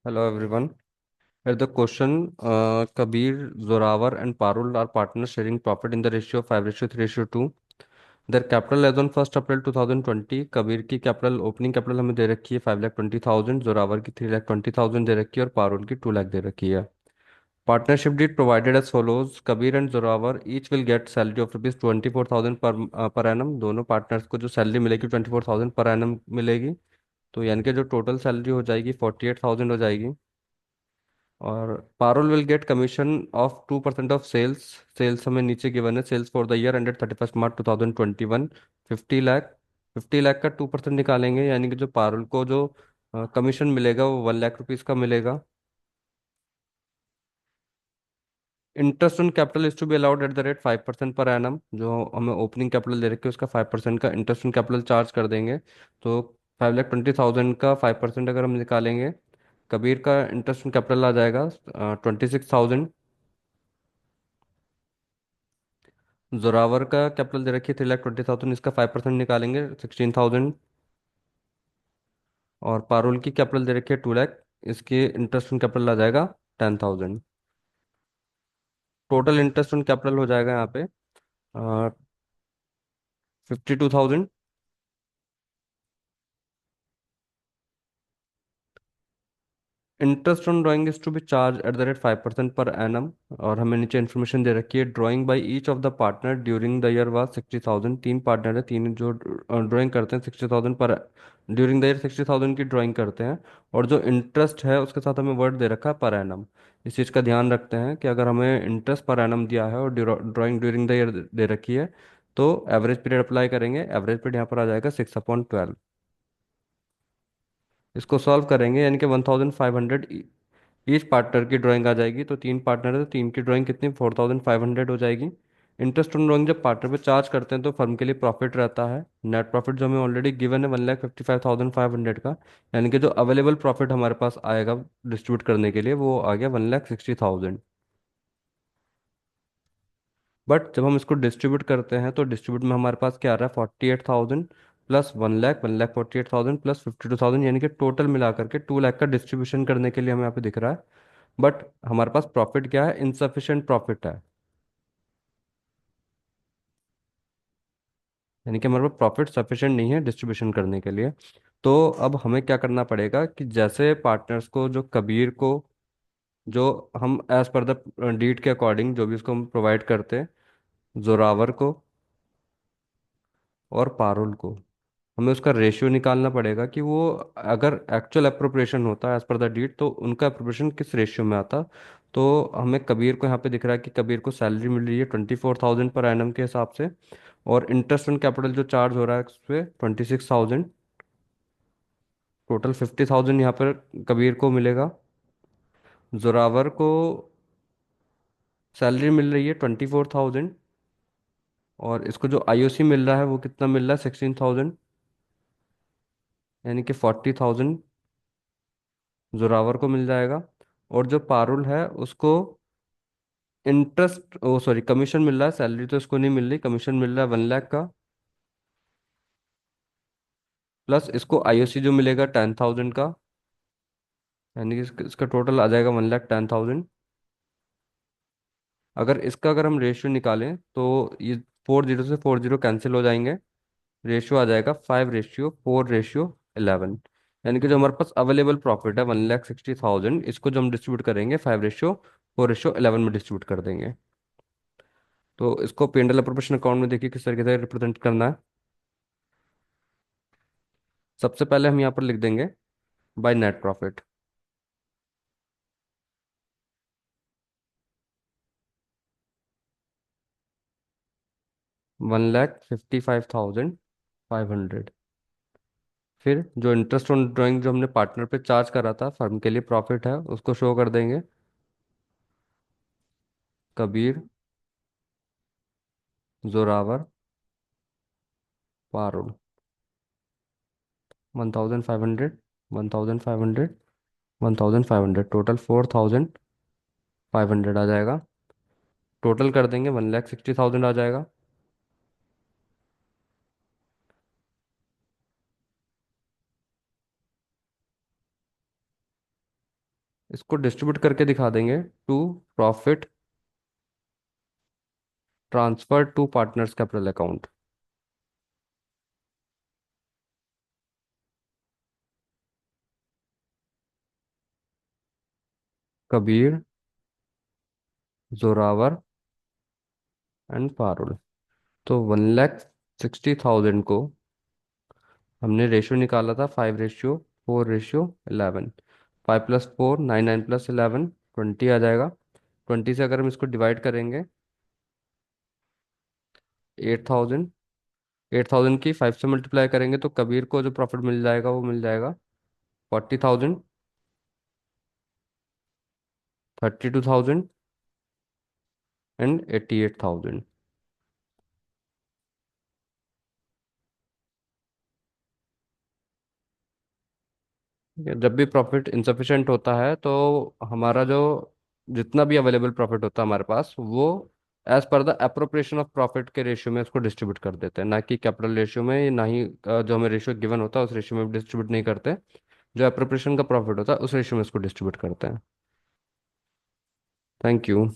Hello everyone. Here the question: Kabir, Zorawar, and Parul are partners sharing profit in the ratio of 5:3:2. Their capital as on 1st April 2020. Kabir की capital opening capital हमें दे रखी है 5,20,000, जोरावर की 3,20,000 दे रखी है और पारुल की 2 लाख दे रखी है. Partnership deed provided as follows. Kabir and Zorawar each will get salary of rupees 24,000 per annum. दोनों पार्टनर्स को जो सैलरी मिलेगी 24,000 पर एनम मिलेगी. तो यानी कि जो टोटल सैलरी हो जाएगी 48,000 हो जाएगी. और Parul will get commission of 2% of sales. Sales हमें नीचे गिवन है. Sales for the year ended 31 March 2021 50 lakh. 50 lakh का 2% निकालेंगे यानी कि जो पारुल को जो कमीशन मिलेगा वो 1 लाख रुपीज का मिलेगा. Interest on capital is to be allowed at the rate 5% per annum. जो हमें ओपनिंग कैपिटल दे रखी है उसका 5% का इंटरेस्ट ऑन कैपिटल चार्ज कर देंगे. तो 5,20,000 का 5% अगर हम निकालेंगे, कबीर का इंटरेस्ट ऑन कैपिटल आ जाएगा 26,000. जोरावर का कैपिटल दे रखी है 3,20,000. इसका 5% निकालेंगे 16,000. और पारुल की कैपिटल दे रखी है 2 लाख. इसके इंटरेस्ट ऑन कैपिटल आ जाएगा 10,000. टोटल इंटरेस्ट ऑन कैपिटल हो जाएगा यहाँ पे 52,000. Interest on drawing is to be charged at the rate 5% per annum. और हमें नीचे इन्फॉर्मेशन दे रखी है. Drawing by each of the partner during the year was 60,000. 3 partner है, तीन जो ड्राइंग करते हैं 60,000 पर. ड्यूरिंग द ईयर 60,000 की ड्राइंग करते हैं. और जो इंटरेस्ट है उसके साथ हमें वर्ड दे रखा है पर एनम. इस चीज़ का ध्यान रखते हैं कि अगर हमें इंटरेस्ट पर एनम दिया है और ड्राइंग ड्यूरिंग द ईयर दे रखी है तो एवरेज पीरियड अप्लाई करेंगे. एवरेज पीरियड यहाँ पर आ जाएगा 6/12. इसको सॉल्व करेंगे यानी कि 1,500 ईच पार्टनर की ड्राइंग आ जाएगी. तो 3 पार्टनर है तो तीन की ड्राइंग कितनी 4,500 हो जाएगी. इंटरेस्ट ऑन ड्राइंग जब पार्टनर पे चार्ज करते हैं तो फर्म के लिए प्रॉफिट रहता है. नेट प्रॉफिट जो हमें ऑलरेडी गिवन है 1,55,500 का. यानी कि जो अवेलेबल प्रॉफिट हमारे पास आएगा डिस्ट्रीब्यूट करने के लिए वो आ गया 1,60,000. बट जब हम इसको डिस्ट्रीब्यूट करते हैं तो डिस्ट्रीब्यूट में हमारे पास क्या आ रहा है 48,000 प्लस 1 लाख. 1,48,000 प्लस 52,000 यानी कि टोटल मिला करके 2 लाख का डिस्ट्रीब्यूशन करने के लिए हमें यहाँ पे दिख रहा है. बट हमारे पास प्रॉफिट क्या है, इनसफिशिएंट प्रॉफिट है. यानी कि हमारे पास प्रॉफिट सफिशिएंट नहीं है डिस्ट्रीब्यूशन करने के लिए. तो अब हमें क्या करना पड़ेगा कि जैसे पार्टनर्स को जो कबीर को जो हम एज पर द डीड के अकॉर्डिंग जो भी उसको हम प्रोवाइड करते हैं, जोरावर को और पारुल को हमें उसका रेशियो निकालना पड़ेगा कि वो अगर एक्चुअल अप्रोप्रिएशन होता है एज पर द डीड तो उनका अप्रोप्रिएशन किस रेशियो में आता. तो हमें कबीर को यहाँ पे दिख रहा है कि कबीर को सैलरी मिल रही है 24,000 पर एनम के हिसाब से. और इंटरेस्ट ऑन कैपिटल जो चार्ज हो रहा है उस पर 26,000. टोटल 50,000 यहाँ पर कबीर को मिलेगा. जोरावर को सैलरी मिल रही है 24,000. और इसको जो आईओसी मिल रहा है वो कितना मिल रहा है 16,000. यानी कि 40,000 जोरावर को मिल जाएगा. और जो पारुल है उसको इंटरेस्ट ओ सॉरी कमीशन मिल रहा है. सैलरी तो इसको नहीं मिल रही, कमीशन मिल रहा है 1 लाख का. प्लस इसको आईओसी जो मिलेगा 10,000 का. यानी कि इसका टोटल आ जाएगा 1,10,000. अगर हम रेशियो निकालें तो ये 40 से 40 कैंसिल हो जाएंगे. रेशियो आ जाएगा 5:4:11. यानी कि जो हमारे पास अवेलेबल प्रॉफिट है 1,60,000 इसको जो हम डिस्ट्रीब्यूट करेंगे 5:4:11 में डिस्ट्रीब्यूट कर देंगे. तो इसको पेंडल अप्रोप्रिएशन अकाउंट में देखिए किस तरीके से रिप्रेजेंट करना है. सबसे पहले हम यहाँ पर लिख देंगे बाय नेट प्रॉफिट. 1,55,500. फिर जो इंटरेस्ट ऑन ड्राइंग जो हमने पार्टनर पे चार्ज करा था फर्म के लिए प्रॉफिट है उसको शो कर देंगे. कबीर, जोरावर, पारुल. 1,500, 1,500, 1,500 टोटल 4,500 आ जाएगा. टोटल कर देंगे 1,60,000 आ जाएगा. इसको डिस्ट्रीब्यूट करके दिखा देंगे to profit transfer to partners capital account. Kabir, Zorawar and Parul. तो 1,60,000 को हमने रेशियो निकाला था 5:4:11। 5+4 9, 9+11 20 आ जाएगा। 20 से अगर हम इसको डिवाइड करेंगे 8,000, 8,000 की 5 से मल्टीप्लाई करेंगे तो कबीर को जो प्रॉफिट मिल जाएगा वो मिल जाएगा 40,000, 32,000 एंड 88,000। ठीक है, जब भी प्रॉफिट इंसफिशिएंट होता है तो हमारा जो जितना भी अवेलेबल प्रॉफिट होता है हमारे पास, वो as per the appropriation of profit के रेशियो में उसको डिस्ट्रीब्यूट कर देते हैं, ना कि कैपिटल रेशियो में, ना ही जो हमें रेशियो गिवन होता है उस रेशियो में डिस्ट्रीब्यूट नहीं करते। जो अप्रोप्रिएशन का प्रॉफिट होता है उस रेशियो में उसको डिस्ट्रीब्यूट करते हैं। Thank you.